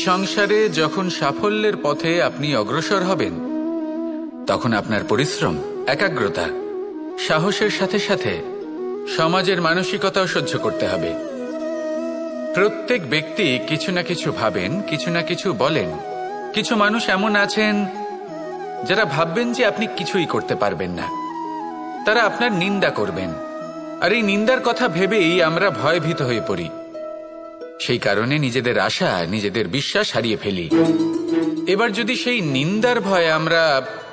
সংসারে যখন সাফল্যের পথে আপনি অগ্রসর হবেন, তখন আপনার পরিশ্রম, একাগ্রতা, সাহসের সাথে সাথে সমাজের মানসিকতাও সহ্য করতে হবে। প্রত্যেক ব্যক্তি কিছু না কিছু ভাবেন, কিছু না কিছু বলেন। কিছু মানুষ এমন আছেন যারা ভাববেন যে আপনি কিছুই করতে পারবেন না, তারা আপনার নিন্দা করবেন, আর এই নিন্দার কথা ভেবেই আমরা ভয়ভীত হয়ে পড়ি। সেই কারণে নিজেদের আশা, নিজেদের বিশ্বাস হারিয়ে ফেলি। এবার যদি সেই নিন্দার ভয়ে আমরা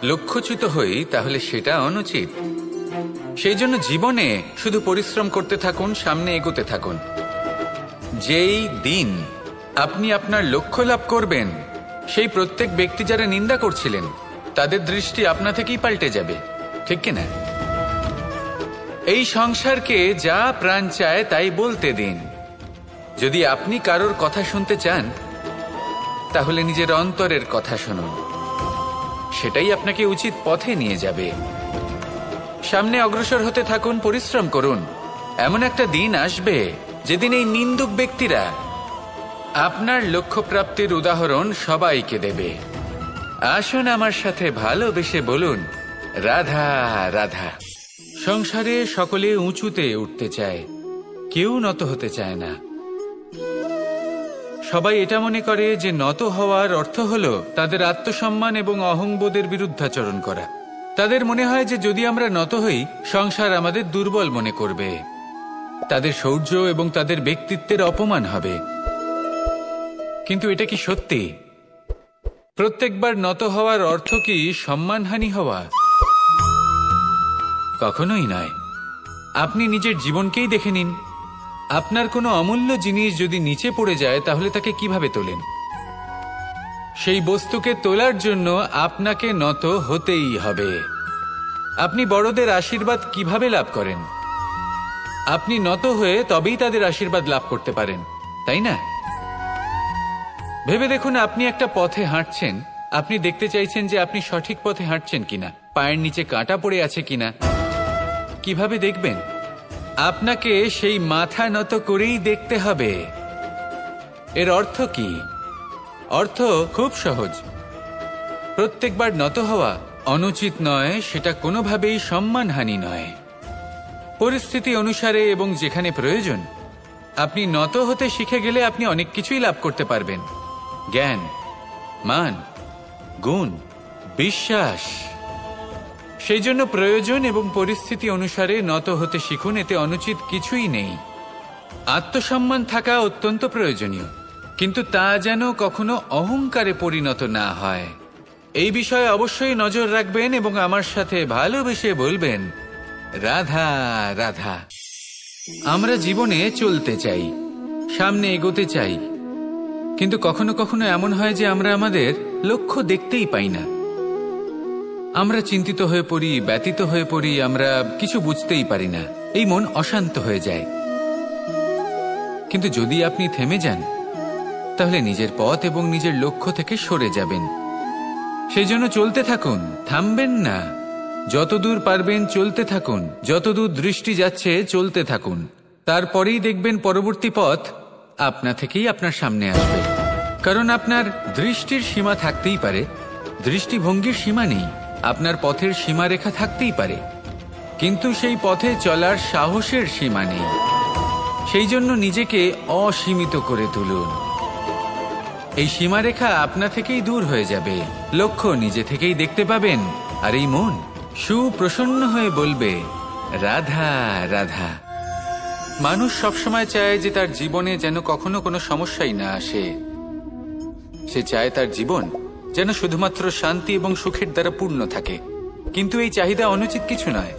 লক্ষ্যচ্যুত হই, তাহলে সেটা অনুচিত। সেই জন্য জীবনে শুধু পরিশ্রম করতে থাকুন, সামনে এগোতে থাকুন। যেই দিন আপনি আপনার লক্ষ্য লাভ করবেন, সেই প্রত্যেক ব্যক্তি যারা নিন্দা করছিলেন তাদের দৃষ্টি আপনা থেকেই পাল্টে যাবে, ঠিক কিনা? এই সংসারকে যা প্রাণ চায় তাই বলতে দিন। যদি আপনি কারোর কথা শুনতে চান, তাহলে নিজের অন্তরের কথা শুনুন, সেটাই আপনাকে উচিত পথে নিয়ে যাবে। সামনে অগ্রসর হতে থাকুন, পরিশ্রম করুন। এমন একটা দিন আসবে যেদিন এই নিন্দুক ব্যক্তিরা আপনার লক্ষ্য প্রাপ্তির উদাহরণ সবাইকে দেবে। আসুন আমার সাথে ভালোবেসে বলুন, রাধা রাধা। সংসারে সকলে উঁচুতে উঠতে চায়, কেউ নত হতে চায় না। সবাই এটা মনে করে যে নত হওয়ার অর্থ হলো তাদের আত্মসম্মান এবং অহংবোধের বিরুদ্ধাচরণ করা। তাদের মনে হয় যে যদি আমরা নত হই, সংসার আমাদের দুর্বল মনে করবে, তাদের শৌর্য এবং তাদের ব্যক্তিত্বের অপমান হবে। কিন্তু এটা কি সত্যি? প্রত্যেকবার নত হওয়ার অর্থ কি সম্মানহানি হওয়া? কখনোই নয়। আপনি নিজের জীবনকেই দেখে নিন। আপনার কোনো অমূল্য জিনিস যদি নিচে পড়ে যায়, তাহলে তাকে কিভাবে তোলেন? সেই বস্তুকে তোলার জন্য আপনাকে নত হতেই হবে। আপনি বড়দের আশীর্বাদ কিভাবে লাভ করেন? আপনি নত হয়ে তবেই তাদের আশীর্বাদ লাভ করতে পারেন, তাই না? ভেবে দেখুন, আপনি একটা পথে হাঁটছেন, আপনি দেখতে চাইছেন যে আপনি সঠিক পথে হাঁটছেন কিনা, পায়ের নিচে কাঁটা পড়ে আছে কিনা। কিভাবে দেখবেন? আপনাকে সেই মাথা নত করেই দেখতে হবে। এর অর্থ কি? অর্থ খুব সহজ। প্রত্যেকবার নত হওয়া অনুচিত নয়, সেটা কোনোভাবেই সম্মানহানি নয়। পরিস্থিতি অনুসারে এবং যেখানে প্রয়োজন আপনি নত হতে শিখে গেলে আপনি অনেক কিছুই লাভ করতে পারবেন। জ্ঞান, মান, গুণ, বিশ্বাস। সেই জন্য প্রয়োজন এবং পরিস্থিতি অনুসারে নত হতে শিখুন, এতে অনুচিত কিছুই নেই। আত্মসম্মান থাকা অত্যন্ত প্রয়োজনীয়, কিন্তু তা যেন কখনো অহংকারে পরিণত না হয়। এই বিষয়ে অবশ্যই নজর রাখবেন এবং আমার সাথে ভালোবেসে বলবেন, রাধা রাধা। আমরা জীবনে চলতে চাই, সামনে এগোতে চাই, কিন্তু কখনো কখনো এমন হয় যে আমরা আমাদের লক্ষ্য দেখতেই পাই না। আমরা চিন্তিত হয়ে পড়ি, ব্যতীত হয়ে পড়ি, আমরা কিছু বুঝতেই পারি না। এই মন অশান্ত হয়ে যায়। কিন্তু যদি আপনি থেমে যান, তাহলে নিজের পথ এবং নিজের লক্ষ্য থেকে সরে যাবেন। সেই জন্য চলতে থাকুন, থামবেন না। যতদূর পারবেন চলতে থাকুন, যতদূর দৃষ্টি যাচ্ছে চলতে থাকুন। তারপরেই দেখবেন পরবর্তী পথ আপনা থেকেই আপনার সামনে আসবে। কারণ আপনার দৃষ্টির সীমা থাকতেই পারে, দৃষ্টিভঙ্গির সীমা নেই। আপনার পথের সীমারেখা থাকতেই পারে, কিন্তু সেই পথে চলার সাহসের সীমা নেই। সেই জন্য নিজেকে অসীমিত করে তুলুন। এই সীমারেখা আপনা থেকেই দূর হয়ে যাবে, লক্ষ্য নিজে থেকেই দেখতে পাবেন, আর এই মন সুপ্রসন্ন হয়ে বলবে, রাধা রাধা। মানুষ সবসময় চায় যে তার জীবনে যেন কখনো কোনো সমস্যাই না আসে। সে চায় তার জীবন যেন শুধুমাত্র শান্তি এবং সুখের দ্বারা পূর্ণ থাকে। কিন্তু এই চাহিদা অনুচিত কিছু নয়।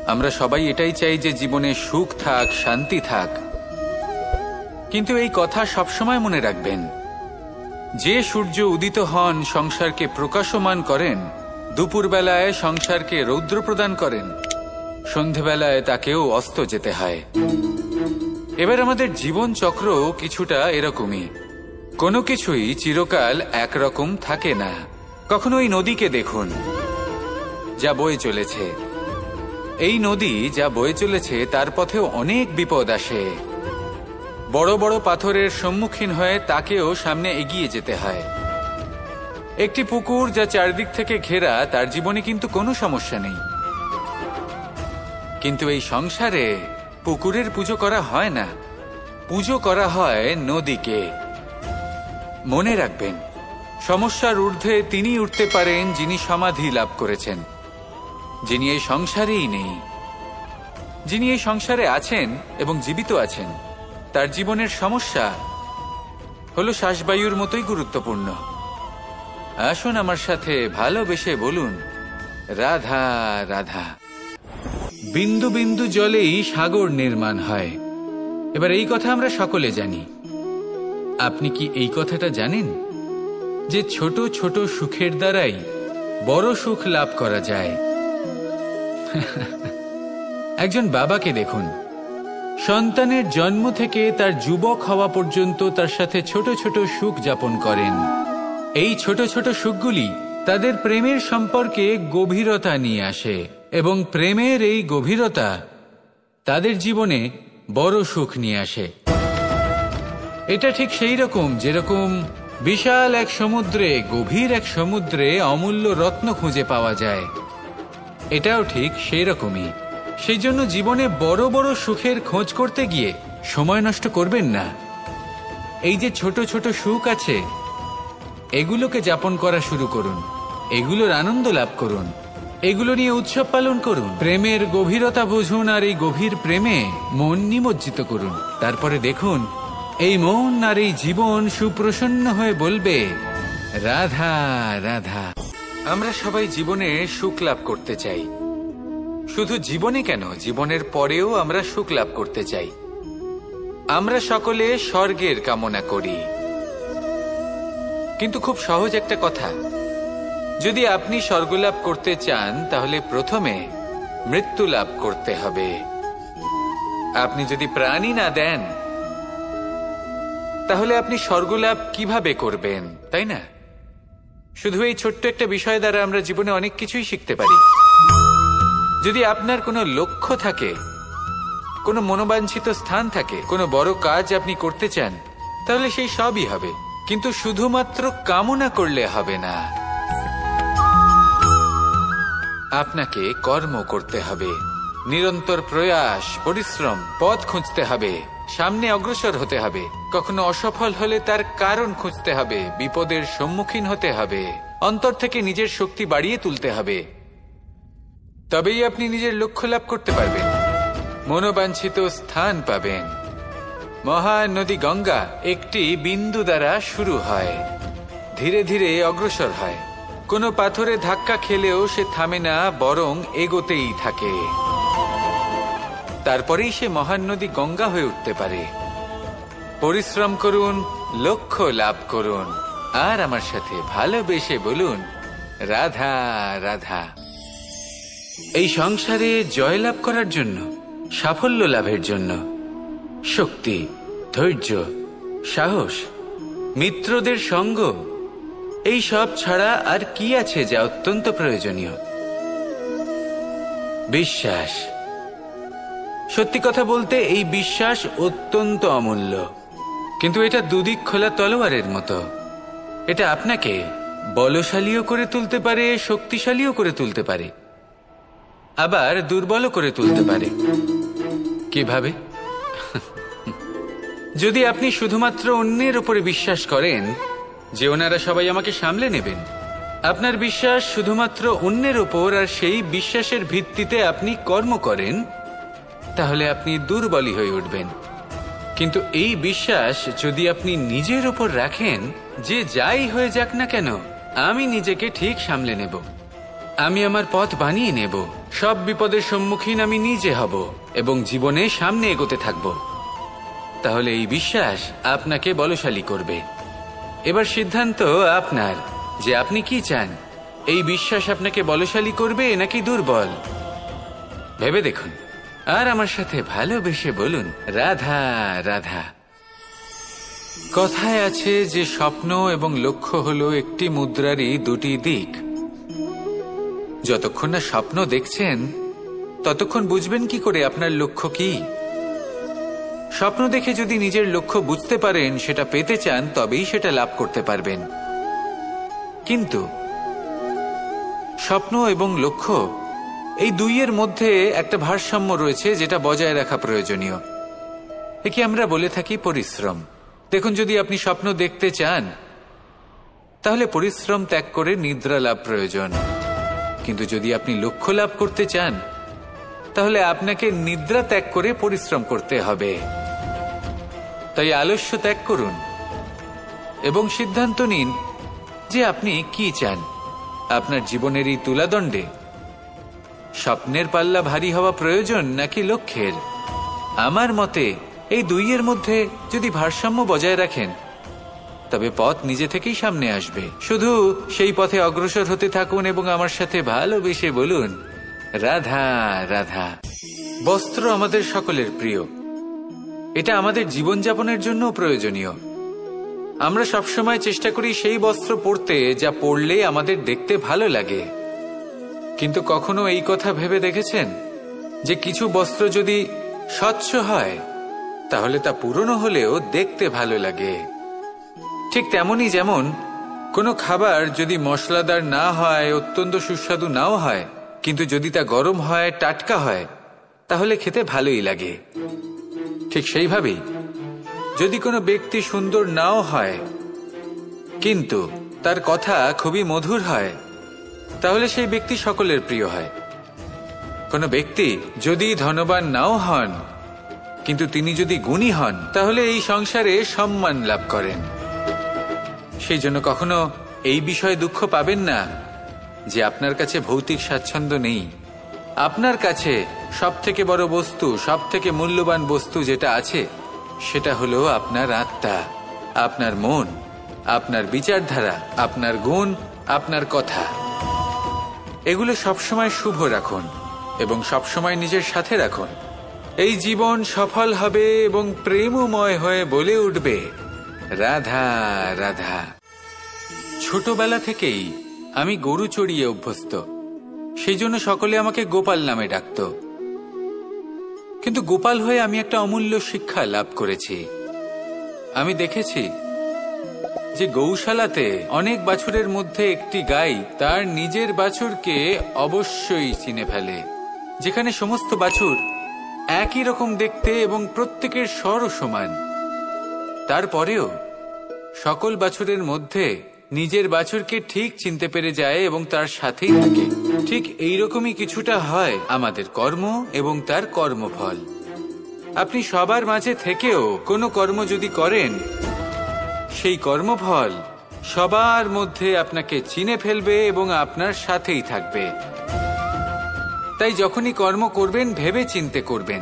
আমরা সবাই এটাই চাই যে জীবনে সুখ থাক, শান্তি থাক। কিন্তু এই কথা সবসময় মনে রাখবেন, যে সূর্য উদিত হন সংসারকে প্রকাশমান করেন, দুপুরবেলায় সংসারকে রৌদ্র প্রদান করেন, সন্ধেবেলায় তাকেও অস্ত যেতে হয়। এবার আমাদের জীবন চক্র কিছুটা এরকমই। কোনো কিছুই চিরকাল একরকম থাকে না। কখনো এই নদীকে দেখুন, যা বয়ে চলেছে। এই নদী যা বয়ে চলেছে তার পথেও অনেক বিপদ আসে। বড় বড় পাথরের সম্মুখীন হয়ে তাকেও সামনে এগিয়ে যেতে হয়। একটি পুকুর যা চারদিক থেকে ঘেরা, তার জীবনে কিন্তু কোনো সমস্যা নেই। কিন্তু এই সংসারে পুকুরের পুজো করা হয় না, পুজো করা হয় নদীকে। মনে রাখবেন, সমস্যার ঊর্ধ্বে তিনি উঠতে পারেন যিনি সমাধি লাভ করেছেন, যিনি এই সংসারেই নেই। যিনি এই সংসারে আছেন এবং জীবিত আছেন, তার জীবনের সমস্যা হলো শ্বাসবায়ুর মতোই গুরুত্বপূর্ণ। আসুন আমার সাথে ভালোবেসে বলুন, রাধা রাধা। বিন্দু বিন্দু জলেই সাগর নির্মাণ হয়। এবার এই কথা আমরা সকলে জানি। আপনি কি এই কথাটা জানেন যে ছোট ছোট সুখের দ্বারাই বড় সুখ লাভ করা যায়? একজন বাবাকে দেখুন, সন্তানের জন্ম থেকে তার যুবক হওয়া পর্যন্ত তার সাথে ছোট ছোট সুখ যাপন করেন। এই ছোট ছোট সুখগুলি তাদের প্রেমের সম্পর্কে গভীরতা নিয়ে আসে, এবং প্রেমের এই গভীরতা তাদের জীবনে বড় সুখ নিয়ে আসে। এটা ঠিক সেই রকম যেরকম বিশাল এক সমুদ্রে, গভীর এক সমুদ্রে অমূল্য রত্ন খুঁজে পাওয়া যায়। এটাও ঠিক সেই রকমই। সেই জন্য জীবনে বড় বড় সুখের খোঁজ করতে গিয়ে সময় নষ্ট করবেন না। এই যে ছোট ছোট সুখ আছে, এগুলোকে যাপন করা শুরু করুন, এগুলোর আনন্দ লাভ করুন, এগুলো নিয়ে উৎসব পালন করুন। প্রেমের গভীরতা বুঝুন আর এই গভীর প্রেমে মন নিমজ্জিত করুন। তারপরে দেখুন, এই মন আর এই জীবন সুপ্রসন্ন হয়ে বলবে, রাধা রাধা। আমরা সবাই জীবনে সুখ লাভ করতে চাই। শুধু জীবনে কেন, জীবনের পরেও আমরা সুখ লাভ করতে চাই। আমরা সকলে স্বর্গের কামনা করি। কিন্তু খুব সহজ একটা কথা, যদি আপনি স্বর্গ লাভ করতে চান তাহলে প্রথমে মৃত্যু লাভ করতে হবে। আপনি যদি প্রাণই না দেন তাহলে আপনি স্বর্গ লাভ কিভাবে করবেন, তাই না? শুধু এই ছোট্ট একটা বিষয় দ্বারা আমরা জীবনে অনেক কিছুই শিখতে পারি। যদি আপনার কোনো লক্ষ্য থাকে, কোনো মনোবাঞ্ছিত স্থান থাকে, কোনো বড় কাজ আপনি করতে চান, তাহলে সেই সবই হবে। কিন্তু শুধুমাত্র কামনা করলে হবে না, আপনাকে কর্ম করতে হবে, নিরন্তর প্রয়াস, পরিশ্রম, পথ খুঁজতে হবে, সামনে অগ্রসর হতে হবে। কখনো অসফল হলে তার কারণ খুঁজতে হবে, বিপদের সম্মুখীন হতে হবে, অন্তর থেকে নিজের শক্তি বাড়িয়ে তুলতে হবে। তবেই আপনি নিজের লক্ষ্য লাভ করতে পারবেন, মনোবাঞ্ছিত স্থান পাবেন। মহান নদী গঙ্গা একটি বিন্দু দ্বারা শুরু হয়, ধীরে ধীরে অগ্রসর হয়। কোনো পাথরে ধাক্কা খেলেও সে থামে না, বরং এগোতেই থাকে। তারপরেই সে মহান নদী গঙ্গা হয়ে উঠতে পারে। পরিশ্রম করুন, লক্ষ্য লাভ করুন, আর আমার সাথে ভালোবেসে বলুন, রাধা রাধা। এই সংসারে জয়লাভ করার জন্য, সাফল্য লাভের জন্য শক্তি, ধৈর্য, সাহস, মিত্রদের সঙ্গ, এই সব ছাড়া আর কি আছে যা অত্যন্ত প্রয়োজনীয়? বিশ্বাস। সত্যি কথা বলতে এই বিশ্বাস অত্যন্ত অমূল্য, কিন্তু এটা দুদিক খোলা তলোয়ারের মতো। এটা আপনাকে বলশালীও করে তুলতে পারে, শক্তিশালীও করে তুলতে পারে, আবার দুর্বলও করে তুলতে পারে। কিভাবে? যদি আপনি শুধুমাত্র অন্যের উপরে বিশ্বাস করেন যে ওনারা সবাই আমাকে সামলে নেবেন, আপনার বিশ্বাস শুধুমাত্র অন্যের উপর, আর সেই বিশ্বাসের ভিত্তিতে আপনি কর্ম করেন, তাহলে আপনি দুর্বলই হয়ে উঠবেন। কিন্তু এই বিশ্বাস যদি আপনি নিজের উপর রাখেন যে যাই হয়ে যাক না কেন, আমি নিজেকে ঠিক সামলে নেব, আমি আমার পথ বানিয়ে নেব, সব বিপদের সম্মুখীন আমি নিজে হব এবং জীবনে সামনে এগোতে থাকব, তাহলে এই বিশ্বাস আপনাকে বলশালী করবে। এবার সিদ্ধান্ত আপনার যে আপনি কি চান, এই বিশ্বাস আপনাকে বলশালী করবে নাকি দুর্বল। ভেবে দেখুন, আর আমার সাথে ভালোবেসে বলুন, রাধা রাধা। কথায় আছে যে স্বপ্ন এবং লক্ষ্য হলো একটি মুদ্রারই দুটি দিক। যতক্ষণ না স্বপ্ন দেখছেন ততক্ষণ বুঝবেন কি করে আপনার লক্ষ্য কি? স্বপ্ন দেখে যদি নিজের লক্ষ্য বুঝতে পারেন, সেটা পেতে চান, তবেই সেটা লাভ করতে পারবেন। কিন্তু স্বপ্ন এবং লক্ষ্য এই দুইয়ের মধ্যে একটা ভারসাম্য রয়েছে, যেটা বজায় রাখা প্রয়োজনীয়। একে আমরা বলে থাকি পরিশ্রম। দেখুন, যদি আপনি স্বপ্ন দেখতে চান, তাহলে পরিশ্রম ত্যাগ করে নিদ্রা লাভ প্রয়োজন। কিন্তু যদি আপনি লক্ষ্য লাভ করতে চান, তাহলে আপনাকে নিদ্রা ত্যাগ করে পরিশ্রম করতে হবে। তাই আলস্য ত্যাগ করুন এবং সিদ্ধান্ত নিন যে আপনি কি চান। আপনার জীবনের এই তুলাদণ্ডে স্বপ্নের পাল্লা ভারী হওয়া প্রয়োজন নাকি লক্ষ্যের? আমার মতে এই দুইয়ের মধ্যে যদি ভারসাম্য বজায় রাখেন, তবে পথ নিজে থেকেই সামনে আসবে। শুধু সেই পথে অগ্রসর হতে থাকুন এবং আমার সাথে ভালোবেসে বলুন, রাধা রাধা। বস্ত্র আমাদের সকলের প্রিয়। এটা আমাদের জীবনযাপনের জন্য প্রয়োজনীয়। আমরা সবসময় চেষ্টা করি সেই বস্ত্র পরতে যা পরলে আমাদের দেখতে ভালো লাগে। কিন্তু কখনো এই কথা ভেবে দেখেছেন যে কিছু বস্ত্র যদি স্বচ্ছ হয়, তাহলে তা পুরনো হলেও দেখতে ভালো লাগে? ঠিক তেমনই, যেমন কোনো খাবার যদি মশলাদার না হয়, অত্যন্ত সুস্বাদু নাও হয়, কিন্তু যদি তা গরম হয়, টাটকা হয়, তাহলে খেতে ভালোই লাগে। ঠিক সেইভাবেই যদি কোনো ব্যক্তি সুন্দর নাও হয়, কিন্তু তার কথা খুবই মধুর হয়, তাহলে সেই ব্যক্তি সকলের প্রিয় হয়। কোনো ব্যক্তি যদি ধনবান নাও হন, কিন্তু তিনি যদি গুণী হন, তাহলে এই সংসারে সম্মান লাভ করেন। সেই জন্য কখনো এই বিষয়ে দুঃখ পাবেন না যে আপনার কাছে ভৌতিক স্বাচ্ছন্দ্য নেই। আপনার কাছে সবথেকে বড় বস্তু, সবথেকে মূল্যবান বস্তু যেটা আছে, সেটা হলো আপনার আত্মা, আপনার মন, আপনার বিচারধারা, আপনার গুণ, আপনার কথা। এগুলো সবসময় শুভ রাখুন এবং সবসময় নিজের সাথে রাখুন। এই জীবন সফল হবে এবং প্রেমময় হয়ে বলে উঠবে, রাধা রাধা। ছোটবেলা থেকেই আমি গরু চড়িয়ে অভ্যস্ত, সেই জন্য সকলে আমাকে গোপাল নামে ডাকত। কিন্তু গোপাল হয়ে আমি একটা অমূল্য শিক্ষা লাভ করেছি। আমি দেখেছি যে গৌশালাতে অনেক বাছুরের মধ্যে একটি গাই তার নিজের বাছুরকে অবশ্যই চিনে ফেলে। যেখানে সমস্ত বাছুর একই রকম দেখতে এবং প্রত্যেকের স্বরও সমান, তারপরেও সকল বাছুরের মধ্যে নিজের বাছুরকে ঠিক চিনতে পেরে যায় এবং তার সাথেই থাকে। ঠিক এইরকমই কিছুটা হয় আমাদের কর্ম এবং তার কর্মফল। আপনি সবার মাঝে থেকেও কোনো কর্ম যদি করেন, সেই কর্মফল সবার মধ্যে আপনাকে চিনে ফেলবে এবং আপনার সাথেই থাকবে। তাই যখনই কর্ম করবেন, ভেবে চিন্তে করবেন।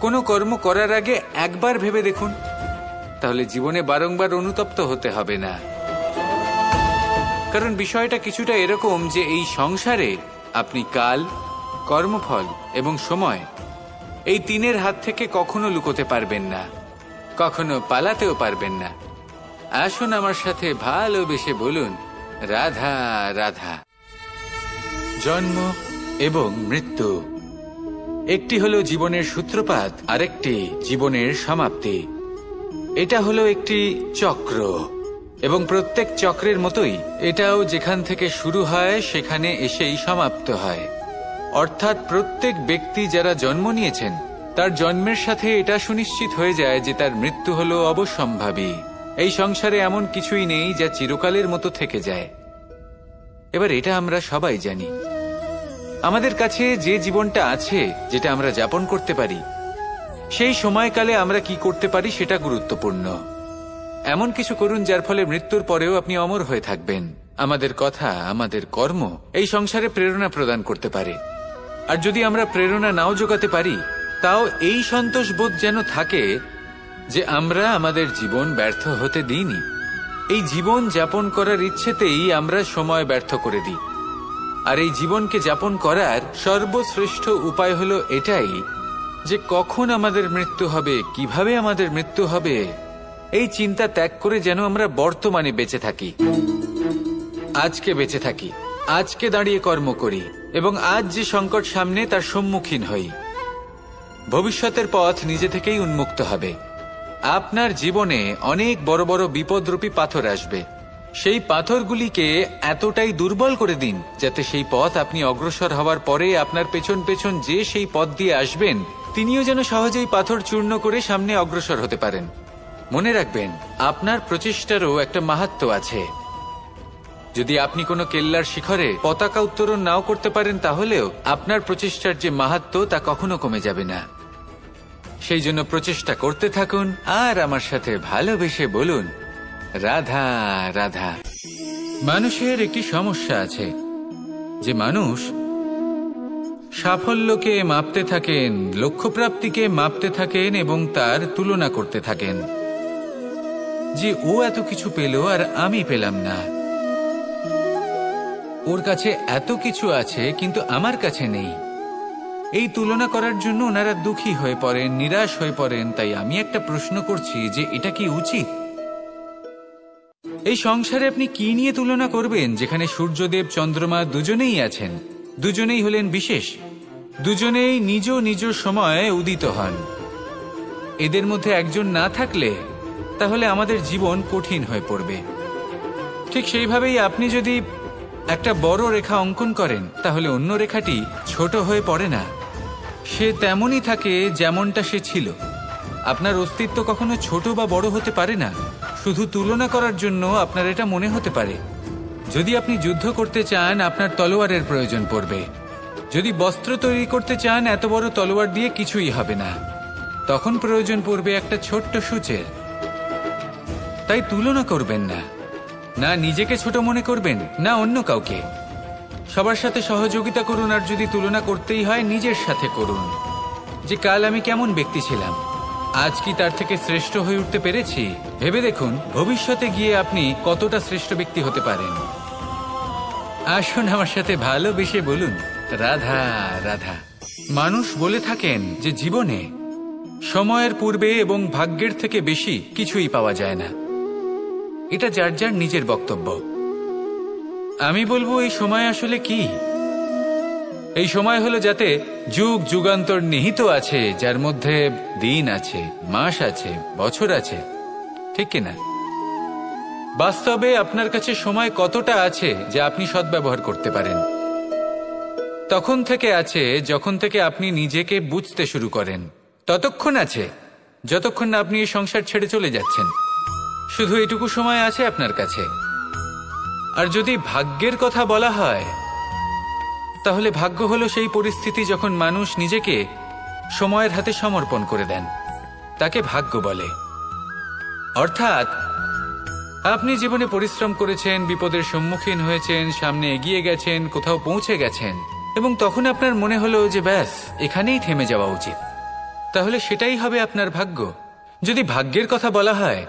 কোনো কর্ম করার আগে একবার ভেবে দেখুন, তাহলে জীবনে বারংবার অনুতপ্ত হতে হবে না। কারণ বিষয়টা কিছুটা এরকম যে এই সংসারে আপনি কাল, কর্মফল এবং সময়, এই তিনের হাত থেকে কখনো লুকোতে পারবেন না, কখনো পালাতেও পারবেন না। আসুন আমার সাথে ভালোবেসে বলুন, রাধা রাধা। জন্ম এবং মৃত্যু, একটি হলো জীবনের সূত্রপাত, আরেকটি জীবনের সমাপ্তি। এটা হলো একটি চক্র এবং প্রত্যেক চক্রের মতোই এটাও যেখান থেকে শুরু হয় সেখানে এসেই সমাপ্ত হয়। অর্থাৎ প্রত্যেক ব্যক্তি যারা জন্ম নিয়েছেন, তার জন্মের সাথে এটা সুনিশ্চিত হয়ে যায় যে তার মৃত্যু হলো অবশ্যম্ভাবী। এই সংসারে এমন কিছুই নেই যা চিরকালের মতো থেকে যায়। এবার এটা আমরা সবাই জানি। আমাদের কাছে যে জীবনটা আছে, যেটা আমরা যাপন করতে পারি, সেই সময়কালে আমরা কি করতে পারি সেটা গুরুত্বপূর্ণ। এমন কিছু করুন যার ফলে মৃত্যুর পরেও আপনি অমর হয়ে থাকবেন। আমাদের কথা, আমাদের কর্ম এই সংসারে প্রেরণা প্রদান করতে পারে। আর যদি আমরা প্রেরণা নাও জোগাতে পারি, তাও এই সন্তোষ বোধ যেন থাকে যে আমরা আমাদের জীবন ব্যর্থ হতে দিইনি। এই জীবন যাপন করার ইচ্ছেতেই আমরা সময় ব্যর্থ করে দিই। আর এই জীবনকে যাপন করার সর্বশ্রেষ্ঠ উপায় হলো এটাই যে কখন আমাদের মৃত্যু হবে, কিভাবে আমাদের মৃত্যু হবে, এই চিন্তা ত্যাগ করে যেন আমরা বর্তমানে বেঁচে থাকি, আজকে বেঁচে থাকি, আজকে দাঁড়িয়ে কর্ম করি এবং আজ যে সংকট সামনে তার সম্মুখীন হই। ভবিষ্যতের পথ নিজে থেকেই উন্মুক্ত হবে। আপনার জীবনে অনেক বড় বড় বিপদরূপী পাথর আসবে। সেই পাথরগুলিকে এতটাই দুর্বল করে দিন যাতে সেই পথ আপনি অগ্রসর হওয়ার পরে আপনার পেছন পেছন যে সেই পথ দিয়ে আসবেন তিনিও যেন সহজেই পাথর চূর্ণ করে সামনে অগ্রসর হতে পারেন। মনে রাখবেন, আপনার প্রচেষ্টারও একটা মাহাত্ম্য আছে। যদি আপনি কোনো কেল্লার শিখরে পতাকা উত্তোলন নাও করতে পারেন, তাহলেও আপনার প্রচেষ্টার যে মাহাত্ম্য তা কখনো কমে যাবে না। সেই জন্য প্রচেষ্টা করতে থাকুন আর আমার সাথে ভালোবেসে বলুন, রাধা রাধা। মানুষের একটি সমস্যা আছে যে মানুষ সাফল্যকে মাপতে থাকেন, লক্ষ্যপ্রাপ্তিকে মাপতে থাকেন এবং তার তুলনা করতে থাকেন যে ও এত কিছু পেল আর আমি পেলাম না, ওর কাছে এত কিছু আছে কিন্তু আমার কাছে নেই। এই তুলনা করার জন্য ওনারা দুঃখী হয়ে পড়েন, নিরাশ হয়ে পড়েন। তাই আমি একটা প্রশ্ন করছি যে এটা কি উচিত? এই সংসারে আপনি কি নিয়ে তুলনা করবেন, যেখানে সূর্যদেব চন্দ্রমা দুজনেই আছেন, দুজনেই হলেন বিশেষ, দুজনেই নিজ নিজ সময়ে উদিত হন। এদের মধ্যে একজন না থাকলে তাহলে আমাদের জীবন কঠিন হয়ে পড়বে। ঠিক সেইভাবেই আপনি যদি একটা বড় রেখা অঙ্কন করেন তাহলে অন্য রেখাটি ছোট হয়ে পড়ে না, সে তেমনই থাকে যেমনটা সে ছিল। আপনার অস্তিত্ব কখনো ছোট বা বড় হতে পারে না। শুধু তুলনা করার জন্য আপনার এটা মনে হতে পারে। যদি আপনি যুদ্ধ করতে চান, আপনার তলোয়ারের প্রয়োজন পড়বে। যদি বস্ত্র তৈরি করতে চান, এত বড় তলোয়ার দিয়ে কিছুই হবে না, তখন প্রয়োজন পড়বে একটা ছোট্ট সূচের। তাই তুলনা করবেন না, না নিজেকে ছোট মনে করবেন না অন্য কাউকে। সবার সাথে সহযোগিতা করুন, আর যদি তুলনা করতেই হয় নিজের সাথে করুন, যে কাল আমি কেমন ব্যক্তি ছিলাম, আজ কি তার থেকে শ্রেষ্ঠ হয়ে উঠতে পেরেছি। ভেবে দেখুন ভবিষ্যতে গিয়ে আপনি কতটা শ্রেষ্ঠ ব্যক্তি হতে পারেন। আসুন আমার সাথে ভালোবেসে বলুন, রাধা রাধা। মানুষ বলে থাকেন যে জীবনে সময়ের পূর্বে এবং ভাগ্যের থেকে বেশি কিছুই পাওয়া যায় না। এটা যার যার নিজের বক্তব্য। আমি বলবো এই সময় আসলে কি? এই সময় হলো যাতে যুগ যুগান্তর নিহিত আছে, যার মধ্যে দিন আছে, মাস আছে, বছর আছে, ঠিক কিনা? বাস্তবে আপনার কাছে সময় কতটা আছে যা আপনি সদ্ব্যবহার করতে পারেন? তখন থেকে আছে যখন থেকে আপনি নিজেকে বুঝতে শুরু করেন। ততক্ষণ আছে যতক্ষণ না আপনি এই সংসার ছেড়ে চলে যাচ্ছেন। শুধু এটুকু সময় আছে আপনার কাছে। আর যদি ভাগ্যের কথা বলা হয়, তাহলে ভাগ্য হলো সেই পরিস্থিতি যখন মানুষ নিজেকে সময়ের হাতে সমর্পণ করে দেন, তাকে ভাগ্য বলে। অর্থাৎ আপনি জীবনে পরিশ্রম করেছেন, বিপদের সম্মুখীন হয়েছেন, সামনে এগিয়ে গেছেন, কোথাও পৌঁছে গেছেন, এবং তখন আপনার মনে হলো যে ব্যাস এখানেই থেমে যাওয়া উচিত। তাহলে সেটাই হবে আপনার ভাগ্য। যদি ভাগ্যের কথা বলা হয়,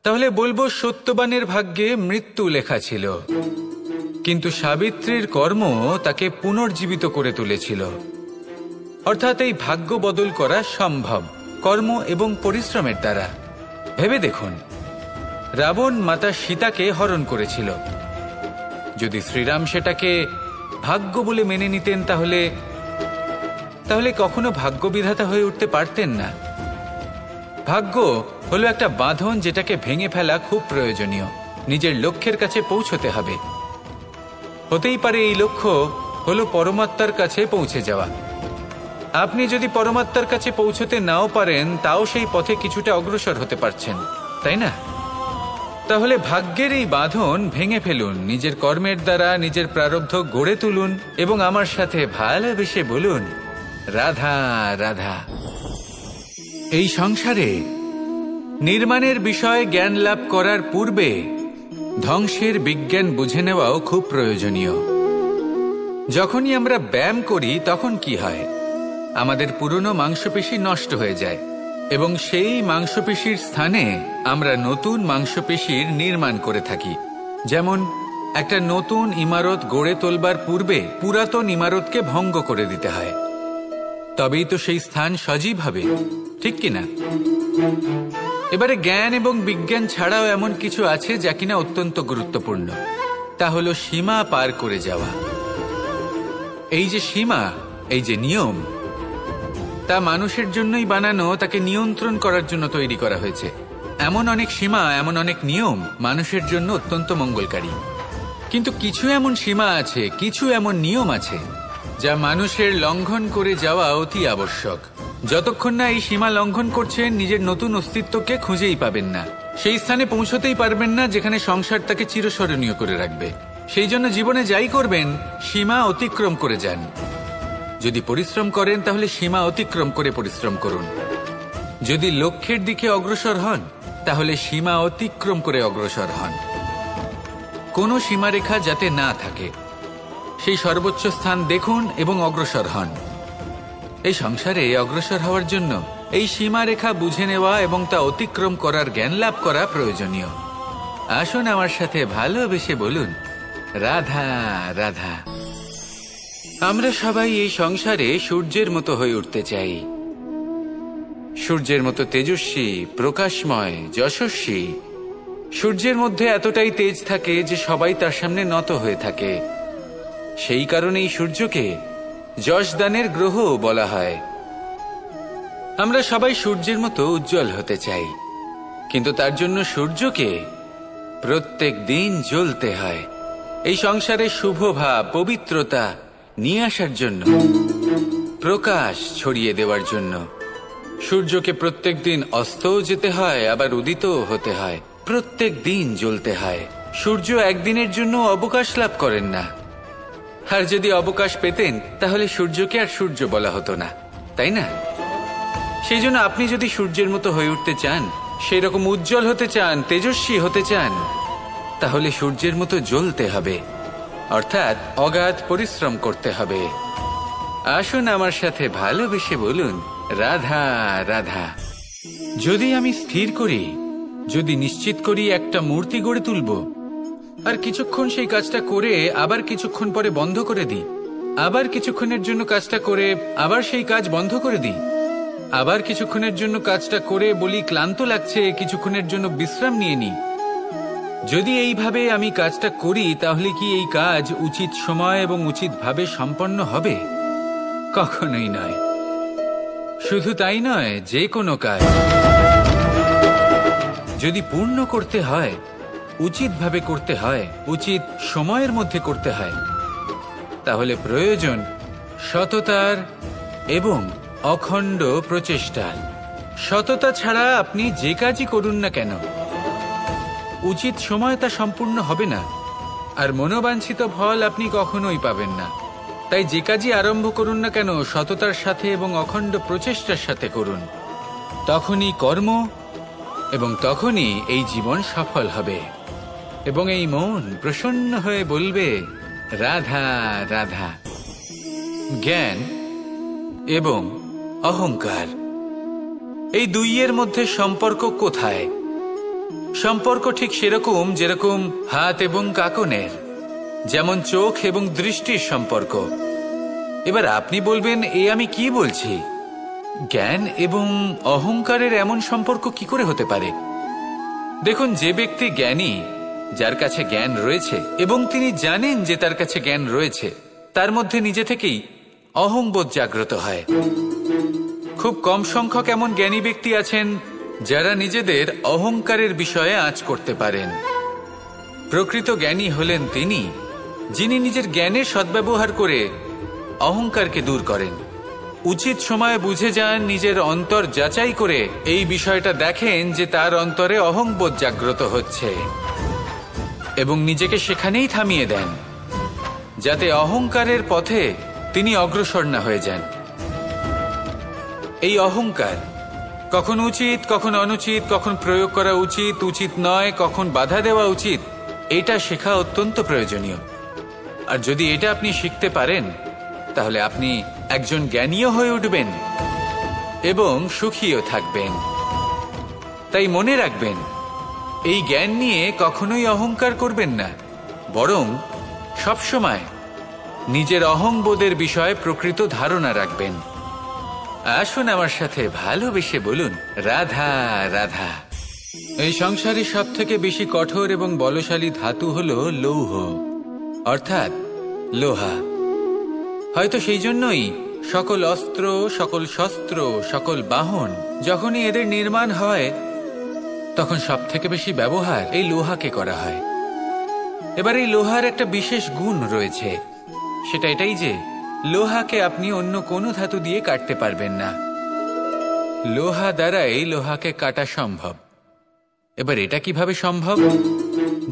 তাহলে বলবো সত্যবানের ভাগ্যে মৃত্যু লেখা ছিল, কিন্তু সাবিত্রীর কর্ম তাকে পুনর্জীবিত করে তুলেছিল। অর্থাৎ এই ভাগ্য বদল করা সম্ভব কর্ম এবং পরিশ্রমের দ্বারা। ভেবে দেখুন, রাবণ মাতা সীতাকে হরণ করেছিল। যদি শ্রীরাম সেটাকে ভাগ্য বলে মেনে নিতেন, তাহলে কখনো ভাগ্য বিধাতা হয়ে উঠতে পারতেন না। ভাগ্য হলো একটা বাঁধন যেটাকে ভেঙে ফেলা খুব প্রয়োজনীয়। নিজের লক্ষ্যের কাছে পৌঁছতে হবে। হতেই পারে এই লক্ষ্য হলো পরমাত্মার কাছে পৌঁছে যাওয়া। আপনি যদি পরমাত্মার কাছে পৌঁছতে নাও পারেন, তাও সেই পথে কিছুটা অগ্রসর হতে পারছেন, তাই না? তাহলে ভাগ্যের এই বাঁধন ভেঙে ফেলুন, নিজের কর্মের দ্বারা নিজের প্রারব্ধ গড়ে তুলুন এবং আমার সাথে ভালোবেসে বলুন, রাধা রাধা। এই সংসারে নির্মাণের বিষয়ে জ্ঞান লাভ করার পূর্বে ধ্বংসের বিজ্ঞান বুঝে নেওয়াও খুব প্রয়োজনীয়। যখনই আমরা ব্যায়াম করি তখন কি হয়? আমাদের পুরনো মাংসপেশি নষ্ট হয়ে যায় এবং সেই মাংসপেশির স্থানে আমরা নতুন মাংসপেশির নির্মাণ করে থাকি। যেমন একটা নতুন ইমারত গড়ে তোলবার পূর্বে পুরাতন ইমারতকে ভঙ্গ করে দিতে হয়, তবেই তো সেই স্থান সজীব হবে, ঠিক কিনা? এবারে জ্ঞান এবং বিজ্ঞান ছাড়াও এমন কিছু আছে যা কিনা অত্যন্ত গুরুত্বপূর্ণ। তা হলো সীমা পার করে যাওয়া। এই যে সীমা, এই যে নিয়ম, তা মানুষের জন্যই বানানো, তাকে নিয়ন্ত্রণ করার জন্য তৈরি করা হয়েছে। এমন অনেক সীমা, এমন অনেক নিয়ম মানুষের জন্য অত্যন্ত মঙ্গলকারী। কিন্তু কিছু এমন সীমা আছে, কিছু এমন নিয়ম আছে যা মানুষের লঙ্ঘন করে যাওয়া অতি আবশ্যক। যতক্ষণ না এই সীমা লঙ্ঘন করছেন, নিজের নতুন অস্তিত্বকে খুঁজেই পাবেন না, সেই স্থানে পৌঁছতেই পারবেন না যেখানে সংসার তাকে চিরস্মরণীয় করে রাখবে। সেই জন্য জীবনে যাই করবেন, সীমা অতিক্রম করে যান। যদি পরিশ্রম করেন তাহলে সীমা অতিক্রম করে পরিশ্রম করুন। যদি লক্ষ্যের দিকে অগ্রসর হন তাহলে সীমা অতিক্রম করে অগ্রসর হন। কোনো সীমারেখা যাতে না থাকে, সেই সর্বোচ্চ স্থান দেখুন এবং অগ্রসর হন। এই সংসারে অগ্রসর হওয়ার জন্য এই সীমারেখা বুঝে নেওয়া এবং তা অতিক্রম করার জ্ঞান লাভ করা প্রয়োজনীয়। আসুন আমার সাথে ভালোবেসে বলুন, রাধা রাধা। আমরা সবাই এই সংসারে সূর্যের মতো হয়ে উঠতে চাই, সূর্যের মতো তেজস্বী, প্রকাশময়, যশস্বী। সূর্যের মধ্যে এতটাই তেজ থাকে যে সবাই তার সামনে নত হয়ে থাকে। সেই কারণেই সূর্যকে যশদানের গ্রহ বলা হয়। আমরা সবাই সূর্যের মতো উজ্জ্বল হতে চাই, কিন্তু তার জন্য সূর্যকে প্রত্যেক দিন জ্বলতে হয়। এই সংসারে শুভ ভাব, পবিত্রতা নিয়ে আসার জন্য, প্রকাশ ছড়িয়ে দেওয়ার জন্য সূর্যকে প্রত্যেক দিন অস্তও যেতে হয়, আবার উদিতও হতে হয়। প্রত্যেক দিন জ্বলতে হয়। সূর্য একদিনের জন্য অবকাশ লাভ করেন না। আর যদি অবকাশ পেতেন তাহলে সূর্যকে আর সূর্য বলা হতো না, তাই না? সেই জন্য আপনি যদি সূর্যের মতো হয়ে উঠতে চান, সেই রকম উজ্জ্বল হতে চান, তেজস্বী হতে চান, তাহলে সূর্যের মতো জ্বলতে হবে, অর্থাৎ অগাধ পরিশ্রম করতে হবে। আসুন আমার সাথে ভালোবেসে বলুন, রাধা রাধা। যদি আমি স্থির করি, যদি নিশ্চিত করি একটা মূর্তি গড়ে তুলব, আর কিছুক্ষণ সেই কাজটা করে আবার কিছুক্ষণ পরে বন্ধ করে দিই, আবার কিছুক্ষণের জন্য কাজটা করে আবার সেই কাজ বন্ধ করে দিই, আবার কিছুক্ষণের জন্য কাজটা করে বলি ক্লান্ত লাগছে, কিছুক্ষণের জন্য বিশ্রাম নিয়ে নিই, যদি এইভাবে আমি কাজটা করি তাহলে কি এই কাজ উচিত সময় এবং উচিতভাবে সম্পন্ন হবে? কখনোই নয়। শুধু তাই নয়, যে কোনো কাজ যদি পূর্ণ করতে হয়, উচিতভাবে করতে হয়, উচিত সময়ের মধ্যে করতে হয়, তাহলে প্রয়োজন সততার এবং অখণ্ড প্রচেষ্টার। সততা ছাড়া আপনি যে কাজই করুন না কেন, উচিত সময় তা সম্পূর্ণ হবে না, আর মনোবাঞ্ছিত ফল আপনি কখনোই পাবেন না। তাই যে কাজই আরম্ভ করুন না কেন, সততার সাথে এবং অখণ্ড প্রচেষ্টার সাথে করুন। তখনই কর্ম এবং তখনই এই জীবন সফল হবে, এবং এই মন প্রসন্ন হয়ে বলবে, রাধা রাধা। জ্ঞান এবং অহংকার, এই দুইয়ের মধ্যে সম্পর্ক কোথায়? সম্পর্ক ঠিক সেরকম যেরকম হাত এবং কাকনের, যেমন চোখ এবং দৃষ্টির সম্পর্ক। এবার আপনি বলবেন, এ আমি কি বলছি? জ্ঞান এবং অহংকারের এমন সম্পর্ক কি করে হতে পারে? দেখুন, যে ব্যক্তি জ্ঞানী, যার কাছে জ্ঞান রয়েছে এবং তিনি জানেন যে তার কাছে জ্ঞান রয়েছে, তার মধ্যে নিজে থেকেই অহংবোধ জাগ্রত হয়। খুব কম সংখ্যক এমন জ্ঞানী ব্যক্তি আছেন যারা নিজেদের অহংকারের বিষয়ে আঁচ করতে পারেন। প্রকৃত জ্ঞানী হলেন তিনি, যিনি নিজের জ্ঞানের সদ্ব্যবহার করে অহংকারকে দূর করেন। উচিত সময়ে বুঝে যান, নিজের অন্তর যাচাই করে এই বিষয়টা দেখেন যে তার অন্তরে অহংবোধ জাগ্রত হচ্ছে, এবং নিজেকে সেখানেই থামিয়ে দেন, যাতে অহংকারের পথে তিনি অগ্রসর না হয়ে যান। এই অহংকার কখন উচিত, কখন অনুচিত, কখন প্রয়োগ করা উচিত, উচিত নয়, কখন বাধা দেওয়া উচিত, এটা শেখা অত্যন্ত প্রয়োজনীয়। আর যদি এটা আপনি শিখতে পারেন, তাহলে আপনি একজন জ্ঞানীও হয়ে উঠবেন এবং সুখীও থাকবেন। তাই মনে রাখবেন, এই জ্ঞান নিয়ে কখনোই অহংকার করবেন না, বরং সবসময় নিজের অহংবোধের বিষয়ে প্রকৃত ধারণা রাখবেন। আসুন আমার সাথে ভালোবেসে বলুন, রাধা রাধা। এই সংসারে সব থেকে বেশি কঠোর এবং বলশালী ধাতু হল লৌহ, অর্থাৎ লোহা। হয়তো সেই জন্যই সকল অস্ত্র, সকল শস্ত্র, সকল বাহন যখনই এদের নির্মাণ হয় তখন সব থেকে বেশি ব্যবহার এই লোহাকে করা হয়। এবার এই লোহার একটা বিশেষ গুণ রয়েছে, সেটা এটাই যে লোহাকে আপনি অন্য কোনো ধাতু দিয়ে কাটতে পারবেন না। লোহা দ্বারাই লোহাকে কাটা সম্ভব। এবার এটা কিভাবে সম্ভব?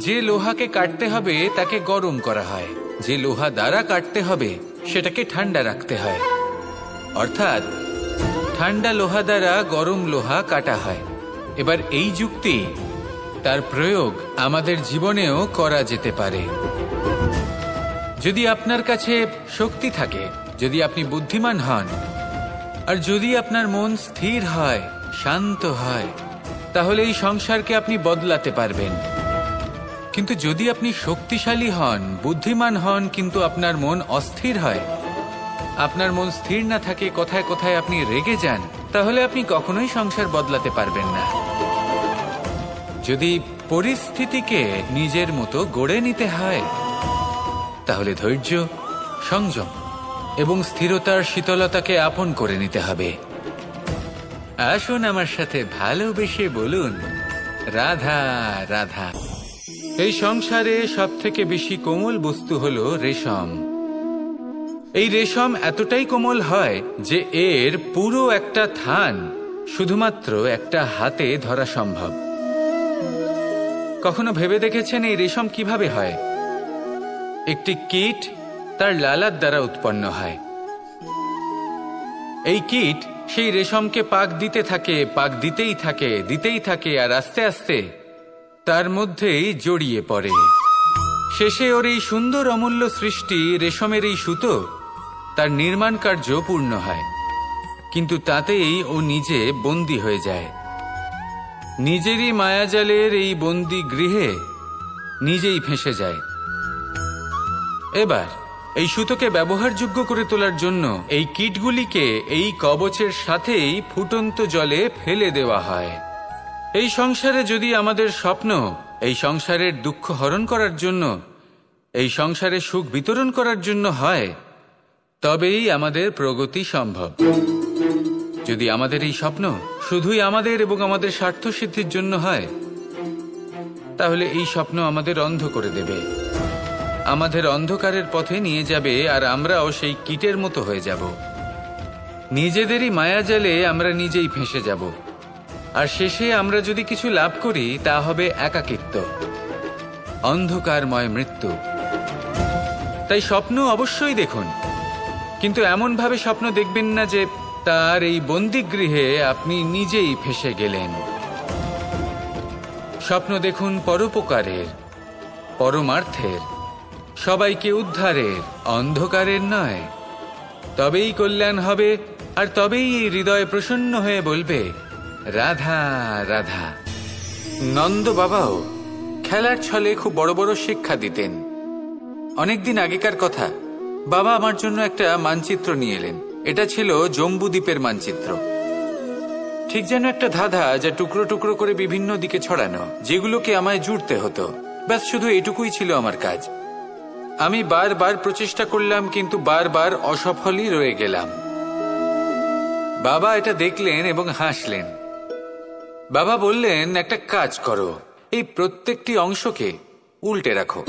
যে লোহাকে কাটতে হবে তাকে গরম করা হয়, যে লোহা দ্বারা কাটতে হবে সেটাকে ঠান্ডা রাখতে হয়। অর্থাৎ ঠান্ডা লোহা দ্বারা গরম লোহা কাটা হয়। এবার এই যুক্তি, তার প্রয়োগ আমাদের জীবনেও করা যেতে পারে। যদি আপনার কাছে শক্তি থাকে, যদি আপনি বুদ্ধিমান হন, আর যদি আপনার মন স্থির হয়, শান্ত হয়, তাহলে এই সংসারকে আপনি বদলাতে পারবেন। কিন্তু যদি আপনি শক্তিশালী হন, বুদ্ধিমান হন, কিন্তু আপনার মন অস্থির হয়, আপনার মন স্থির না থাকে, কোথায় কোথায় আপনি রেগে যান, তাহলে আপনি কখনোই সংসার বদলাতে পারবেন না। যদি পরিস্থিতিকে নিজের মতো গড়ে নিতে হয়, তাহলে ধৈর্য, সংযম এবং স্থিরতার শীতলতাকে আপন করে নিতে হবে। আসুন আমার সাথে ভালোবেসে বলুন, রাধা রাধা। এই সংসারে সব থেকে বেশি কোমল বস্তু হলো রেশম। এই রেশম এতটাই কোমল হয় যে এর পুরো একটা থান শুধুমাত্র একটা হাতে ধরা সম্ভব। কখনো ভেবে দেখেছেন এই রেশম কিভাবে হয়? একটি কীট তার লালার দ্বারা উৎপন্ন হয়। এই কীট সেই রেশমকে পাক দিতে থাকে, পাক দিতেই থাকে, আর আস্তে আস্তে তার মধ্যেই জড়িয়ে পড়ে। শেষে ওর এই সুন্দর অমূল্য সৃষ্টি রেশমের এই সুতো, তার নির্মাণ কার্য পূর্ণ হয়। কিন্তু তাতেই ও নিজে বন্দী হয়ে যায়। নিজেরই মায়াজালের এই বন্দী গৃহে নিজেই ফেঁসে যায়। এবার এই সুতোকে ব্যবহারযোগ্য করে তোলার জন্য এই কীটগুলিকে এই কবচের সাথেই ফুটন্ত জলে ফেলে দেওয়া হয়। এই সংসারে যদি আমাদের স্বপ্ন এই সংসারের দুঃখ হরণ করার জন্য, এই সংসারে সুখ বিতরণ করার জন্য হয়, তবেই আমাদের প্রগতি সম্ভব। যদি আমাদের এই স্বপ্ন শুধুই আমাদের এবং আমাদের স্বার্থ সিদ্ধির জন্য হয়, তাহলে এই স্বপ্ন আমাদের অন্ধ করে দেবে, আমাদের অন্ধকারের পথে নিয়ে যাবে, আর আমরাও সেই কীটের মতো হয়ে যাব। নিজেদেরই মায়াজালে আমরা নিজেই ফেঁসে যাব, আর শেষে আমরা যদি কিছু লাভ করি তা হবে একাকিত্ব, অন্ধকারময় মৃত্যু। তাই স্বপ্ন অবশ্যই দেখুন, কিন্তু এমনভাবে স্বপ্ন দেখবেন না যে তার এই বন্দিগৃহে আপনি নিজেই ফেঁসে গেলেন। স্বপ্ন দেখুন পরোপকারের, পরমার্থের, সবাইকে উদ্ধারের, অন্ধকারের নয়। তবেই কল্যাণ হবে, আর তবেই এই হৃদয় প্রসন্ন হয়ে বলবে, রাধা রাধা। নন্দ বাবাও খেলার ছলে খুব বড় বড় শিক্ষা দিতেন। অনেকদিন আগেকার কথা, বাবা আমার জন্য একটা মানচিত্র নিয়ে এলেন। এটা ছিল জম্বু দ্বীপের মানচিত্র, ঠিক যেন একটা ধাঁধা, যা টুকরো টুকরো করে বিভিন্ন দিকে ছড়ানো, যেগুলোকে আমায় জুড়তে হতো। ব্যাস শুধু এটুকুই ছিল আমার কাজ। আমি বারবার প্রচেষ্টা করলাম, কিন্তু বারবার অসফলই রয়ে গেলাম। বাবা এটা দেখলেন এবং হাসলেন। বাবা বললেন, একটা কাজ করো, এই প্রত্যেকটি অংশকে উল্টে রাখো।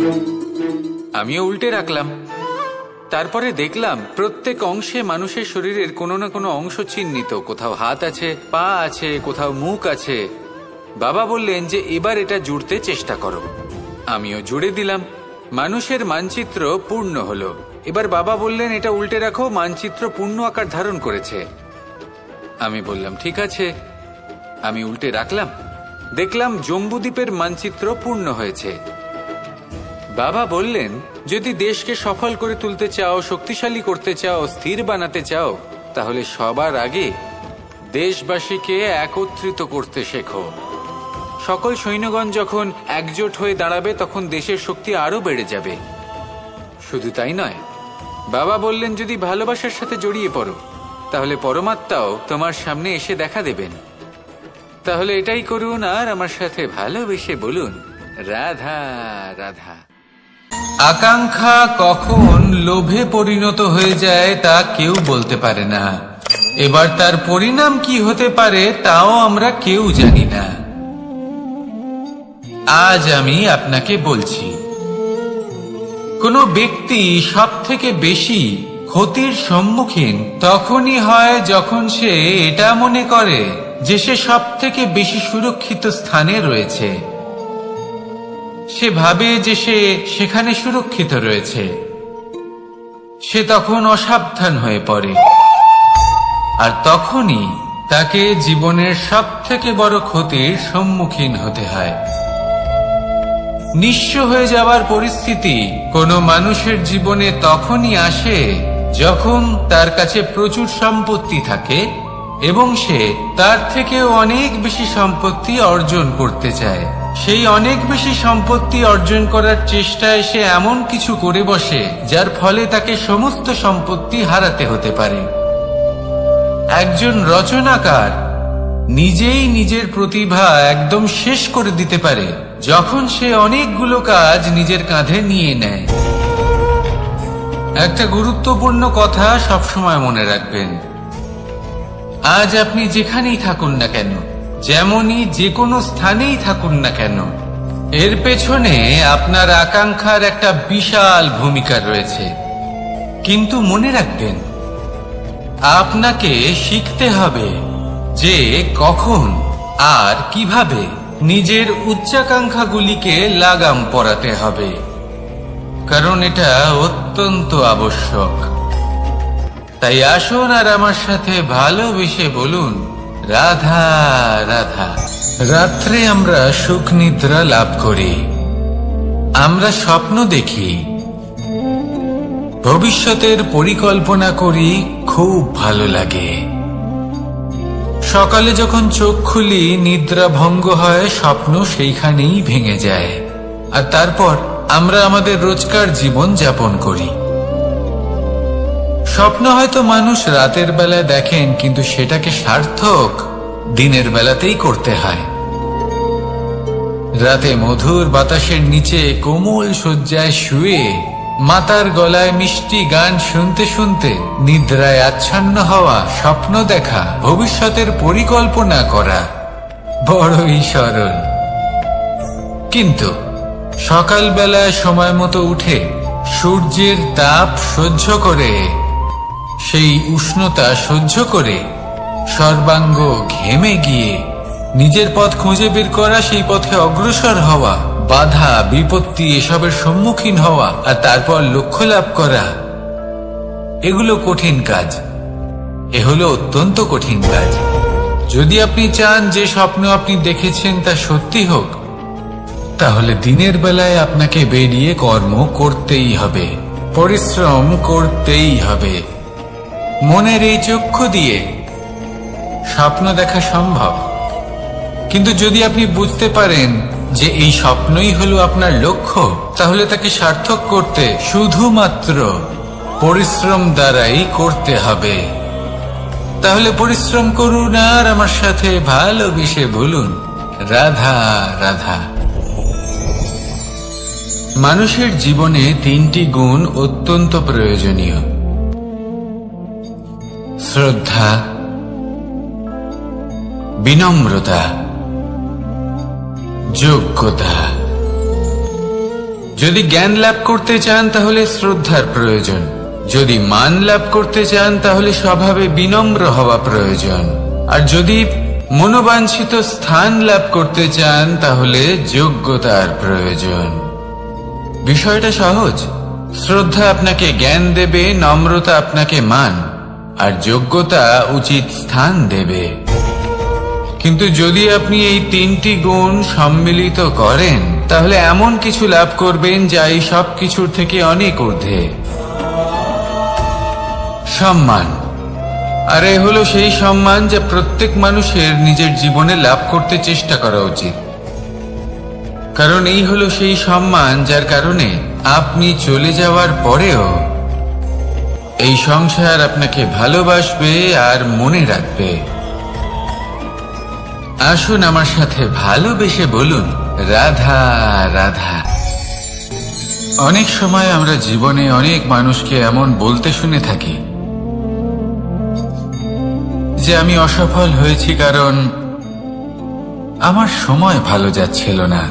আমিও উল্টে রাখলাম। তারপরে দেখলাম প্রত্যেক অংশে মানুষের শরীরের কোনো না কোনো অংশ চিহ্নিত। কোথাও হাত আছে, পা আছে, কোথাও মুখ আছে। বাবা বললেন যে এবার এটা জুড়তে চেষ্টা করো। আমিও জুড়ে দিলাম। মানুষের মানচিত্র পূর্ণ হলো। এবার বাবা বললেন, এটা উল্টে রাখো, মানচিত্র পূর্ণ আকার ধারণ করেছে। আমি বললাম, ঠিক আছে। আমি উল্টে রাখলাম, দেখলাম জম্বুদ্বীপের মানচিত্র পূর্ণ হয়েছে। বাবা বললেন, যদি দেশকে সফল করে তুলতে চাও, শক্তিশালী করতে চাও, স্থির বানাতে চাও, তাহলে সবার আগে দেশবাসীকে একত্রিত করতে শেখো। সকল সৈন্যগণ যখন একজোট হয়ে দাঁড়াবে, তখন দেশের শক্তি আরো বেড়ে যাবে। শুধু তাই নয়, বাবা বললেন, যদি ভালোবাসার সাথে জড়িয়ে পড়ো, তাহলে পরমাত্মাও তোমার সামনে এসে দেখা দেবেন। তাহলে এটাই করুন, আর আমার সাথে ভালোবেসে বলুন, রাধা রাধা। আকাঙ্ক্ষা কখন লোভে পরিণত হয়ে যায় তা কেউ বলতে পারে না। এবার তার পরিণাম কি হতে পারে তাও আমরা কেউ জানি না। আজ আমি আপনাকে বলছি, কোনো ব্যক্তি সবথেকে বেশি ক্ষতির সম্মুখীন তখনই হয় যখন সে এটা মনে করে যে সে সবথেকে বেশি সুরক্ষিত স্থানে রয়েছে। সে ভাবে যে সে সেখানে সুরক্ষিত রয়েছে। সে তখন অসাবধান হয়ে পড়ে, আর তখনই তাকে জীবনের সবথেকে বড় ক্ষতির সম্মুখীন হতে হয়। নিঃস্ব হয়ে যাওয়ার পরিস্থিতি কোনো মানুষের জীবনে তখনই আসে যখন তার কাছে প্রচুর সম্পত্তি থাকে এবং সে তার থেকেও অনেক বেশি সম্পত্তি অর্জন করতে চায়। সেই অনেক বেশি সম্পত্তি অর্জন করার চেষ্টায় সে এমন কিছু করে বসে যার ফলে তাকে সমস্ত সম্পত্তি হারাতে হতে পারে। একজন রচনাকার নিজেই নিজের প্রতিভা একদম শেষ করে দিতে পারে যখন সে অনেকগুলো কাজ নিজের কাঁধে নিয়ে নেয়। একটা গুরুত্বপূর্ণ কথা সবসময় মনে রাখবেন, আজ আপনি যেখানেই থাকুন না কেন, যেমনই যে কোনো স্থানেই থাকুন না কেন, এর পেছনে আপনার আকাঙ্ক্ষার একটা বিশাল ভূমিকা রয়েছে। কিন্তু মনে রাখবেন, আপনাকে শিখতে হবে যে কখন আর কিভাবে নিজের উচ্চাকাঙ্ক্ষাগুলিকে লাগাম পরাতে হবে, কারণ এটা অত্যন্ত আবশ্যক। তাই আসুন আর আমার সাথে ভালোবেসে বলুন, রাধা রাধা। রাত্রে আমরা সুখ নিদ্রা লাভ করি, আমরা স্বপ্ন দেখি, ভবিষ্যতের পরিকল্পনা করি, খুব ভালো লাগে। সকালে যখন চোখ খুলি নিদ্রা ভঙ্গ হয়, স্বপ্ন সেইখানেই ভেঙে যায়, আর তারপর আমরা আমাদের রোজকার জীবন যাপন করি। স্বপ্ন হয়তো মানুষ রাতের বেলায় দেখেন, কিন্তু সেটাকে সার্থক দিনের বেলাতেই করতে হয়। রাতে মধুর বাতাসের নিচে কোমল শয্যায় শুয়ে মাতার গলায় মিষ্টি গান শুনতে শুনতে নিদ্রায় আচ্ছন্ন হওয়া, স্বপ্ন দেখা, ভবিষ্যতের পরিকল্পনা করা বড়ই সরল। কিন্তু সকালবেলায় সময় মতো উঠে সূর্যের তাপ সহ্য করে, সেই উষ্ণতা সহ্য করে সর্বাঙ্গ ঘেমে গিয়ে নিজের পথ খুঁজে বের করা, সেই পথে অগ্রসর হওয়া, বাধা বিপত্তি এসবের সম্মুখীন হওয়া, আর তারপর লক্ষ্য লাভ করা, এগুলো কঠিন কাজ। এ হলো অত্যন্ত কঠিন কাজ। যদি আপনি চান যে স্বপ্ন আপনি দেখেছেন তা সত্যি হোক, তাহলে দিনের বেলায় আপনাকে বেরিয়ে কর্ম করতেই হবে, পরিশ্রম করতেই হবে। মনের এই চক্ষু দিয়ে স্বপ্ন দেখা সম্ভব, কিন্তু যদি আপনি বুঝতে পারেন যে এই স্বপ্নই হলো আপনার লক্ষ্য, তাহলে তাকে সার্থক করতে শুধুমাত্র পরিশ্রম দ্বারাই করতে হবে। তাহলে পরিশ্রম করুন আর আমার সাথে ভালোবেসে বলুন, রাধা রাধা। মানুষের জীবনে তিনটি গুণ অত্যন্ত প্রয়োজনীয়: শ্রদ্ধা, বিনম্রতা, যোগ্যতা। যদি জ্ঞান লাভ করতে চান তাহলে শ্রদ্ধার প্রয়োজন, যদি মান লাভ করতে চান তাহলে স্বভাবে বিনম্র হওয়া প্রয়োজন, আর যদি মনোবাঞ্ছিত স্থান লাভ করতে চান তাহলে যোগ্যতার প্রয়োজন। বিষয়টা সহজ। শ্রদ্ধা আপনাকে জ্ঞান দেবে, নম্রতা আপনাকে মান, আর যোগ্যতা উচিত স্থান দেবে। কিন্তু যদি আপনি এই তিনটি গুণ সম্মিলিত করেন, তাহলে এমন কিছু লাভ করবেন যা এই সব কিছুর থেকে অনেক ঊর্ধ্বে। সম্মান। আর এ হলো সেই সম্মান যা প্রত্যেক মানুষের নিজের জীবনে লাভ করতে চেষ্টা করা উচিত, কারণ এই হলো সেই সম্মান যার কারণে আপনি চলে যাওয়ার পরেও এই সংসার আপনাকে ভালোবাসবে আর মনে রাখবে। আসুন আমার সাথে ভালোবেসে বলুন, রাধা রাধা। অনেক সময় আমরা জীবনে অনেক মানুষকে এমন বলতে শুনে থাকি যে আমি অসফল হয়েছি কারণ আমার সময় ভালো যাচ্ছিল না।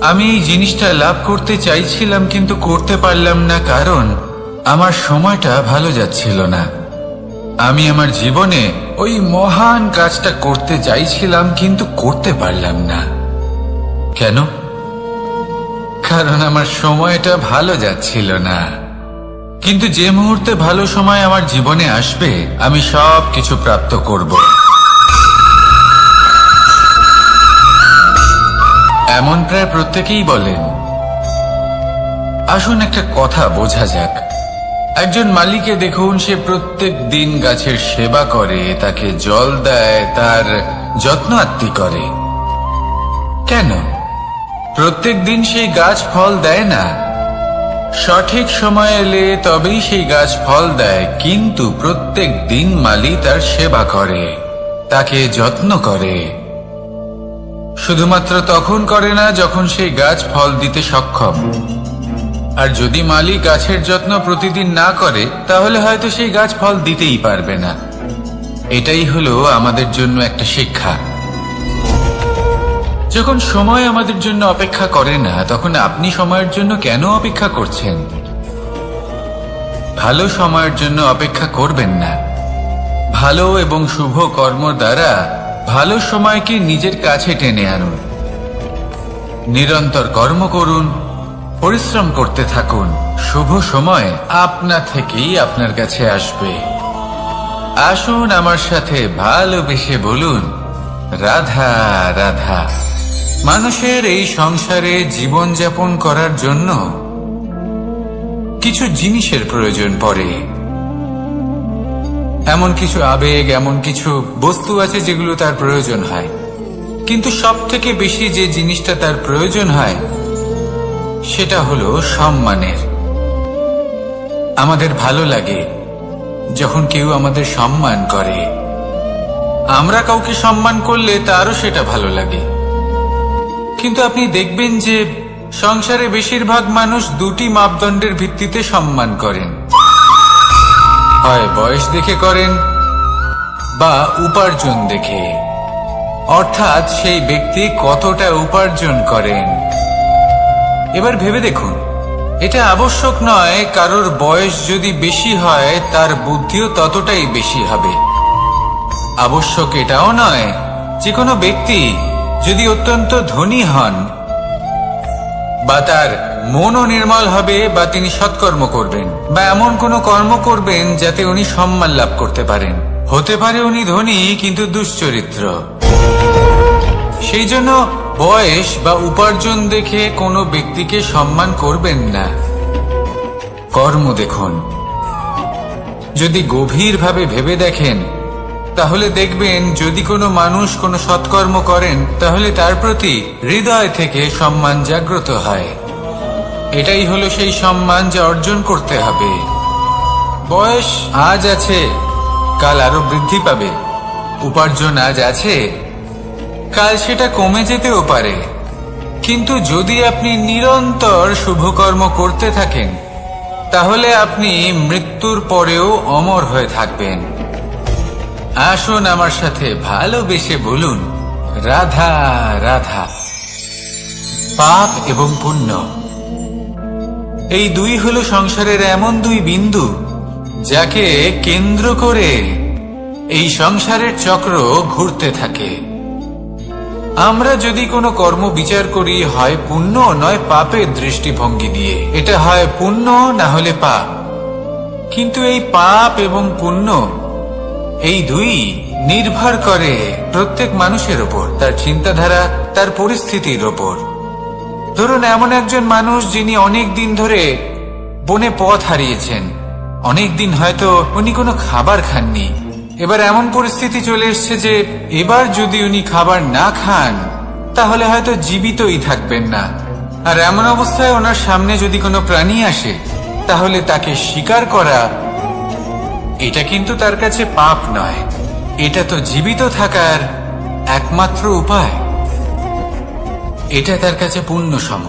আমি এই জিনিসটা লাভ করতে চাইছিলাম কিন্তু করতে পারলাম না কারণ আমার সময়টা ভালো যাচ্ছিল না। আমি আমার জীবনে ওই মহান কাজটা করতে চাইছিলাম কিন্তু করতে পারলাম না। কেন? কারণ আমার সময়টা ভালো যাচ্ছিল না। কিন্তু যে মুহূর্তে ভালো সময় আমার জীবনে আসবে আমি সব কিছু প্রাপ্ত করব। এমন প্রায় প্রত্যেকেই বলেন। আসুন একটা কথা বোঝা যাক। একজন মালিকে দেখুন, সে প্রত্যেক দিন গাছের সেবা করে, তাকে জল দেয়, তার যত্ন আত্তি করে। কেন? প্রত্যেক দিন সেই গাছ ফল দেয় না। সঠিক সময় এলে তবেই সেই গাছ ফল দেয়, কিন্তু প্রত্যেক দিন মালি তার সেবা করে, তাকে যত্ন করে। শুধুমাত্র তখন করে না যখন সেই গাছ ফল দিতে সক্ষম। আর যদি মালি গাছের যত্ন প্রতিদিন না করে তাহলে হয়তো সেই গাছ ফল দিতেই পারবে না। এটাই হলো আমাদের জন্য একটা শিক্ষা। যখন সময় আমাদের জন্য অপেক্ষা করে না তখন আপনি সময়ের জন্য কেন অপেক্ষা করছেন? ভালো সময়ের জন্য অপেক্ষা করবেন না। ভালো এবং শুভ কর্ম দ্বারা ভালো সময়কে নিজের কাছে টেনে আনুন। নিরন্তর কর্ম করুন, পরিশ্রম করতে থাকুন। শুভ সময় আপনা থেকেই আপনার কাছে আসবে। আসুন আমার সাথে ভালোবেসে বলুন, রাধা রাধা। মানুষের এই সংসারে জীবনযাপন করার জন্য কিছু জিনিসের প্রয়োজন পড়ে। এমন কিছু আবেগ, এমন কিছু বস্তু আছে যেগুলো তার প্রয়োজন হয়। কিন্তু সব থেকে বেশি যে জিনিসটা তার প্রয়োজন হয় সেটা হলো সম্মানের। আমাদের ভালো লাগে যখন কেউ আমাদের সম্মান করে। আমরা কাউকে সম্মান করলে তারও সেটা ভালো লাগে। কিন্তু আপনি দেখবেন যে সংসারে বেশিরভাগ মানুষ দুটি মাপদণ্ডের ভিত্তিতে সম্মান করেন। হয় বয়স দেখে করেন বা উপার্জন দেখে, অর্থাৎ সেই ব্যক্তি কতটা উপার্জন করেন। এবার ভেবে দেখুন, এটা আবশ্যক নয় কারোর বয়স যদি বেশি হয় তার বুদ্ধিও ততটাই বেশি হবে। আবশ্যক এটাও নয় যে কোনো ব্যক্তি যদি অত্যন্ত ধনী হন বা তার মনও নির্মল হবে বা তিনি সৎকর্ম করবেন বা এমন কোনো কর্ম করবেন যাতে উনি সম্মান লাভ করতে পারেন। হতে পারে উনি ধনী কিন্তু দুশ্চরিত্র। সেই জন্য বয়স বা উপার্জন দেখে কোনো ব্যক্তিকে সম্মান করবেন না। কর্ম দেখুন। যদি গভীরভাবে ভেবে দেখেন তাহলে দেখবেন যদি কোনো মানুষ কোনো সৎকর্ম করেন তাহলে তার প্রতি হৃদয় থেকে সম্মান জাগ্রত হয়। এটাই হলো সেই সম্মান যা অর্জন করতে হবে। বয়স আজ আছে, কাল আরো বৃদ্ধি পাবে। উপার্জন আজ আছে, কাল সেটা কমে যেতেও পারে। কিন্তু যদি আপনি নিরন্তর শুভকর্ম করতে থাকেন তাহলে আপনি মৃত্যুর পরেও অমর হয়ে থাকবেন। আসুন আমার সাথে ভালোবেসে বলুন, রাধা রাধা। পাপ এবং পুণ্য, এই দুই হলো সংসারের এমন দুই বিন্দু যাকে কেন্দ্র করে এই সংসারের চক্র ঘুরতে থাকে। আমরা যদি কোনো কর্ম বিচার করি হয় পুণ্য নয় পাপের দৃষ্টিভঙ্গি দিয়ে, এটা হয় পুণ্য না হলে পাপ। কিন্তু এই পাপ এবং পুণ্য এই দুই নির্ভর করে প্রত্যেক মানুষের ওপর, তার চিন্তাধারা, তার পরিস্থিতির ওপর। ধরুন এমন একজন মানুষ যিনি অনেক দিন ধরে বনে পথ হারিয়েছেন, অনেক দিন হয়তো উনি কোনো খাবার খাননি। এবার এমন পরিস্থিতি চলে এসছে যে এবার যদি উনি খাবার না খান তাহলে হয়তো জীবিতই থাকবেন না। আর এমন অবস্থায় ওনার সামনে যদি কোনো প্রাণী আসে তাহলে তাকে শিকার করা, এটা কিন্তু তার কাছে পাপ নয়, এটা তো জীবিত থাকার একমাত্র উপায়। এটা তার কাছে পুণ্য সম।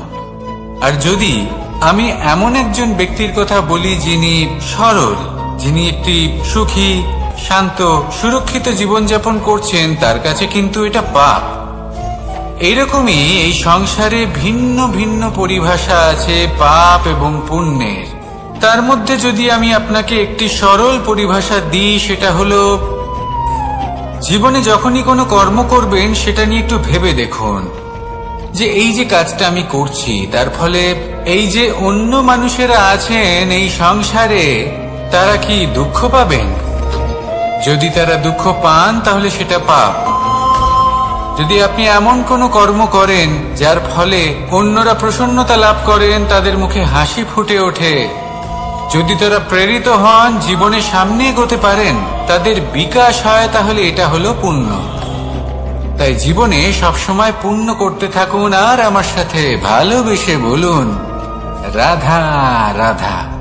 আর যদি আমি এমন একজন ব্যক্তির কথা বলি যিনি সরল, যিনি একটি সুখী, শান্ত, সুরক্ষিত জীবনযাপন করছেন, তার কাছে কিন্তু এটা পাপ। এইরকমই এই সংসারে ভিন্ন ভিন্ন পরিভাষা আছে পাপ এবং পুণ্যের। তার মধ্যে যদি আমি আপনাকে একটি সরল পরিভাষা দিই, সেটা হলো, জীবনে যখনই কোনো কর্ম করবেন সেটা নিয়ে একটু ভেবে দেখুন যে এই যে কাজটা আমি করছি, তার ফলে এই যে অন্য মানুষেরা আছেন এই সংসারে, তারা কি দুঃখ পাবেন? যদি তারা দুঃখ পান তাহলে সেটা পাপ। যদি আপনি এমন কোনো কর্ম করেন যার ফলে অন্যরা প্রসন্নতা লাভ করেন, তাদের মুখে হাসি ফুটে ওঠে, যদি তারা প্রেরিত হন, জীবনে সামনে এগোতে পারেন, তাদের বিকাশ হয়, তাহলে এটা হলো পুণ্য। তাই জীবনে সবসময় পুণ্য করতে থাকুন আর আমার সাথে ভালোবেসে বলুন রাধা রাধা।